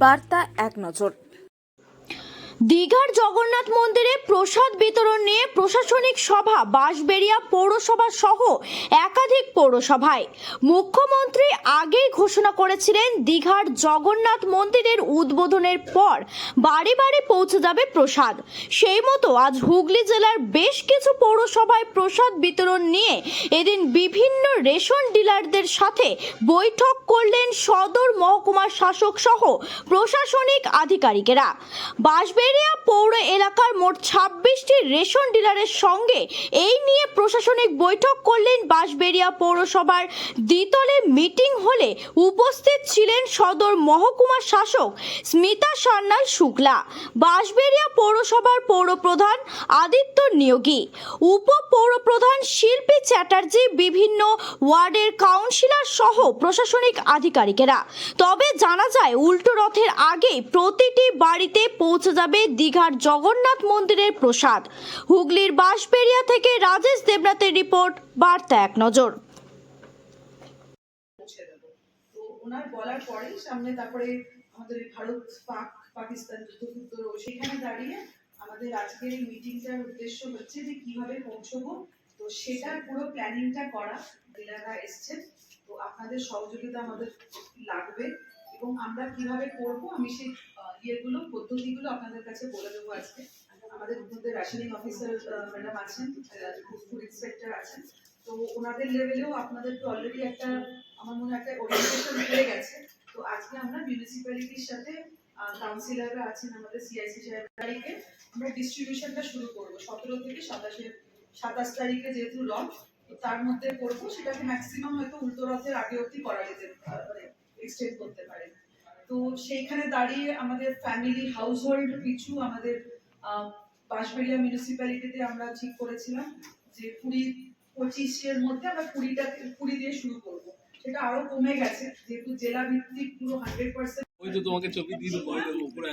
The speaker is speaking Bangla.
বার্তা এক নজর। দীঘার জগন্নাথ মন্দিরে প্রসাদ বিতরণ নিয়ে প্রশাসনিক সভা বাঁশবেড়িয়া পৌরসভা সহ একাধিক পৌরসভায়। মুখ্যমন্ত্রী আগেই ঘোষণা করেছিলেন দীঘার জগন্নাথ মন্দিরের উদ্বোধনের পর বাড়ি বাড়ি পৌঁছে যাবে প্রসাদ। সেই মতো আজ হুগলি জেলার বেশ কিছু পৌরসভায় প্রসাদ বিতরণ নিয়ে এদিন বিভিন্ন রেশন ডিলারদের সাথে বৈঠক করলেন সদর মহকুমা শাসক সহ প্রশাসনিক আধিকারিকেরা। বাঁশবেড়িয়া পৌর এলাকার মোট 26টি রেশন ডিলারের সঙ্গে এই নিয়ে প্রশাসনিক বৈঠক করলেন বাঁশবেড়িয়া পৌরসভার দ্বিতলে মিটিং হলে উপস্থিত ছিলেন সদর মহকুমা শাসক স্মিতা সান্যাল শুক্লা, বাঁশবেড়িয়া পৌরসভার পৌরপ্রধান আদিত্য নিয়োগী, উপপৌরপ্রধান শিল্পী চ্যাটার্জি, বিভিন্ন ওয়ার্ডের কাউন্সিলর সহ প্রশাসনিক আধিকারিকেরা। তবে জানা যায় উল্টো রথের আগে প্রতিটি বাড়িতে পৌঁছে যাবে দীঘার জগন্নাথ মন্দিরের প্রসাদ। হুগলির বাঁশবেড়িয়া থেকে রাজেশ দেবনাথের রিপোর্ট, বার্তা এক নজর। তো ওনার বলার পরেই সামনে তারপরে আমাদের ভারত পাকিস্তান যুদ্ধ সেখানে দাঁড়িয়ে আমাদের আজকের এই মিটিংটার উদ্দেশ্য হচ্ছে যে কিভাবে পৌঁছবো, তো সেটার পুরো প্ল্যানিংটা করা। ডিলাররা এসছেন, তো আপনাদের সহযোগিতা আমাদের লাগবে এবং আমরা কিভাবে করব আমি সেই ইয়েগুলো পদ্ধতিগুলো আপনাদের কাছে বলে দেবো আজকে। আমাদের মধ্যে রেশনিং অফিসার ম্যাডাম আছেন, ফুড ইন্সপেক্টর আছেন, তো ওনাদের লেভেলেও আপনাদেরকে অলরেডি একটা আমার মনে হয় একটা ওরিয়েন্টেশন হয়ে গেছে। তো আজকে আমরা মিউনিসিপ্যালিটির সাথে কাউন্সিলররা আছেন আমাদের সিআইসি সাহেব তারিখে আমরা ডিস্ট্রিবিউশনটা শুরু করবো 17 থেকে 27 তারিখে যেহেতু লঞ্চ, তো তার মধ্যে করবো। সেটাকে ম্যাক্সিমাম হয়তো উল্টো রথের আগে অবধি করা যেতে মানে এক্সটেন্ড করতে পারে। তো সেইখানে দাঁড়িয়ে আমাদের ফ্যামিলি হাউস হোল্ড পিছু আমাদের বাঁশবেড়িয়া মিউনিসিপ্যালিটিতে আমরা ঠিক করেছিলাম যে 20-25 এর মধ্যে আমরা 20 দিয়ে শুরু করব। সেটা আরো কমে গেছে যেহেতু জেলা ভিত্তিক পুরো 100%। ওই তো তোমাকে ছবি দিয়ে দেবো উপরে।